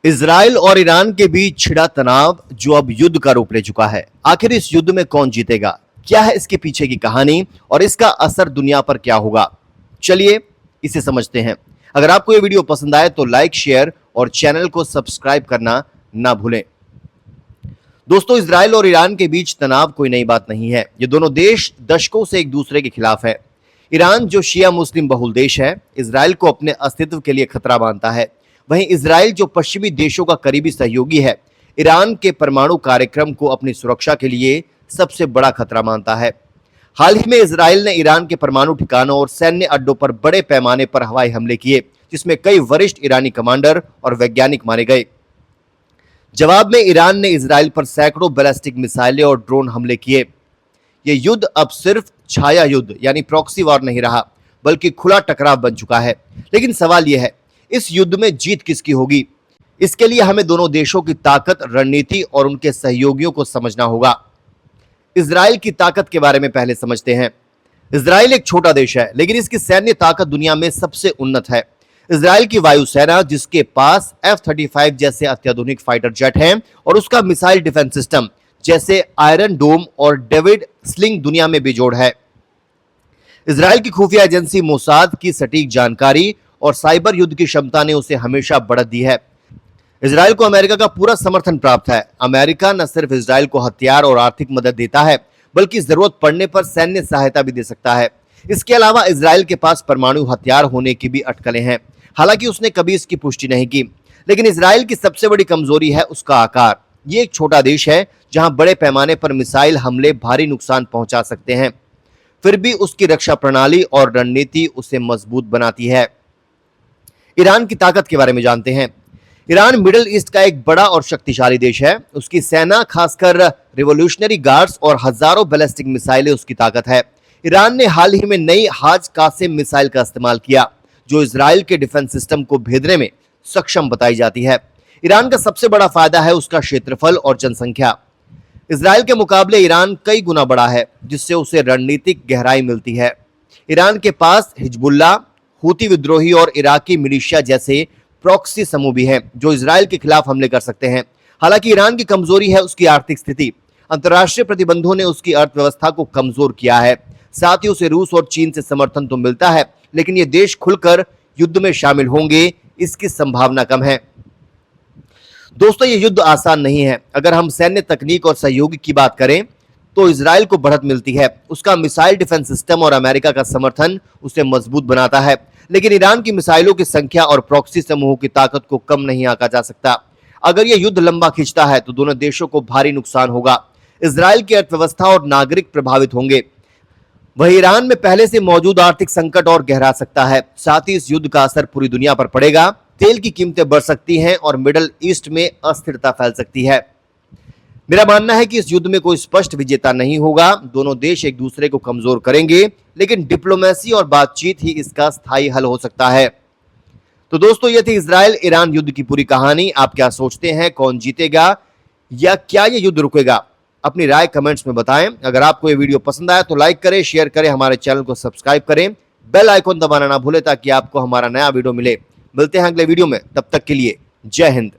Israel और Iran के बीच छिड़ा तनाव जो अब युद्ध का रूप ले चुका है। आखिर इस युद्ध में कौन जीतेगा, क्या है इसके पीछे की कहानी और इसका असर दुनिया पर क्या होगा, चलिए इसे समझते हैं। अगर आपको ये वीडियो पसंद आए तो लाइक, शेयर और चैनल को सब्सक्राइब करना ना भूलें। दोस्तों, इजराइल और ईरान के बीच तनाव कोई नई बात नहीं है। ये दोनों देश दशकों से एक दूसरे के खिलाफ है। ईरान जो शिया मुस्लिम बहुल देश है, इजराइल को अपने अस्तित्व के लिए खतरा मानता है। वहीं इजराइल जो पश्चिमी देशों का करीबी सहयोगी है, ईरान के परमाणु कार्यक्रम को अपनी सुरक्षा के लिए सबसे बड़ा खतरा मानता है। हाल ही में इजराइल ने ईरान के परमाणु ठिकानों और सैन्य अड्डों पर बड़े पैमाने पर हवाई हमले किए, जिसमें कई वरिष्ठ ईरानी कमांडर और वैज्ञानिक मारे गए। जवाब में ईरान ने इजराइल पर सैकड़ों बैलिस्टिक मिसाइलें और ड्रोन हमले किए। यह युद्ध अब सिर्फ छाया युद्ध यानी प्रॉक्सी वॉर नहीं रहा, बल्कि खुला टकराव बन चुका है। लेकिन सवाल यह है, इस युद्ध में जीत किसकी होगी? इसके लिए हमें दोनों देशों की ताकत, रणनीति और उनके सहयोगियों को समझना होगा। इजराइल की ताकत के बारे में पहले समझते हैं। इजराइल एक छोटा देश है, लेकिन इसकी सैन्य ताकत दुनिया में सबसे उन्नत है। इजराइल की वायुसेना, जिसके पास F-35 जैसे अत्याधुनिक फाइटर जेट हैं, और उसका मिसाइल डिफेंस सिस्टम जैसे आयरन डोम और डेविड स्लिंग दुनिया में बेजोड़ है। इजराइल की खुफिया एजेंसी मोसाद की सटीक जानकारी और साइबर युद्ध की क्षमता ने उसे हमेशा बढ़त दी है। इजराइल को अमेरिका का पूरा समर्थन प्राप्त है। अमेरिका न सिर्फ इजराइल को हथियार और आर्थिक मदद देता है, बल्कि जरूरत पड़ने पर सैन्य सहायता भी दे सकता है। इसके अलावा इजराइल के पास परमाणु हथियार होने की भी अटकलें हैं, हालांकि उसने कभी इसकी पुष्टि नहीं की। लेकिन इजराइल की सबसे बड़ी कमजोरी है उसका आकार। ये एक छोटा देश है, जहां बड़े पैमाने पर मिसाइल हमले भारी नुकसान पहुंचा सकते हैं। फिर भी उसकी रक्षा प्रणाली और रणनीति उसे मजबूत बनाती है। ईरान की ताकत के बारे में जानते हैं। ईरान मिडिल ईस्ट का एक बड़ा और शक्तिशाली देश है। उसकी सेना, खासकर रिवोल्यूशनरी गार्ड्स और हजारों बैलिस्टिक मिसाइलें उसकी ताकत है। ईरान ने हाल ही में नई हाज कासिम मिसाइल का इस्तेमाल किया, जो इजराइल के डिफेंस सिस्टम को भेदने में सक्षम बताई जाती है। ईरान का सबसे बड़ा फायदा है उसका क्षेत्रफल और जनसंख्या। इजराइल के मुकाबले ईरान कई गुना बड़ा है, जिससे उसे रणनीतिक गहराई मिलती है। ईरान के पास हिजबुल्लाह, हूती विद्रोही और इराकी मिलिशिया जैसे प्रॉक्सी समूह भी हैं, जो इजराइल के खिलाफ हमले कर सकते हैं। हालांकि ईरान की कमजोरी है उसकी आर्थिक स्थिति। अंतर्राष्ट्रीय प्रतिबंधों ने उसकी अर्थव्यवस्था को कमजोर किया है। साथ ही उसे रूस और चीन से समर्थन तो मिलता है, लेकिन ये देश खुलकर युद्ध में शामिल होंगे, इसकी संभावना कम है। दोस्तों, ये युद्ध आसान नहीं है। अगर हम सैन्य तकनीक और सहयोग की बात करें तो इजराइल को बढ़त मिलती है। उसका मिसाइल डिफेंस सिस्टम और अमेरिका का समर्थन उसे मजबूत बनाता है। लेकिन ईरान की मिसाइलों की संख्या और प्रॉक्सी समूहों की ताकत को कम नहीं आंका जा सकता। अगर यह युद्ध लंबा खिंचता है तो दोनों देशों को भारी नुकसान होगा। इजराइल की अर्थव्यवस्था और नागरिक प्रभावित होंगे। वहीं ईरान में पहले से मौजूद आर्थिक संकट और गहरा सकता है। साथ ही इस युद्ध का असर पूरी दुनिया पर पड़ेगा। तेल की कीमतें बढ़ सकती हैं और मिडिल ईस्ट में अस्थिरता फैल सकती है। मेरा मानना है कि इस युद्ध में कोई स्पष्ट विजेता नहीं होगा। दोनों देश एक दूसरे को कमजोर करेंगे, लेकिन डिप्लोमेसी और बातचीत ही इसका स्थायी हल हो सकता है। तो दोस्तों, यह थी इजराइल ईरान युद्ध की पूरी कहानी। आप क्या सोचते हैं, कौन जीतेगा या क्या यह युद्ध रुकेगा? अपनी राय कमेंट्स में बताएं। अगर आपको यह वीडियो पसंद आया तो लाइक करें, शेयर करें, हमारे चैनल को सब्सक्राइब करें, बेल आइकॉन दबाना ना भूलें ताकि आपको हमारा नया वीडियो मिले। मिलते हैं अगले वीडियो में, तब तक के लिए जय हिंद।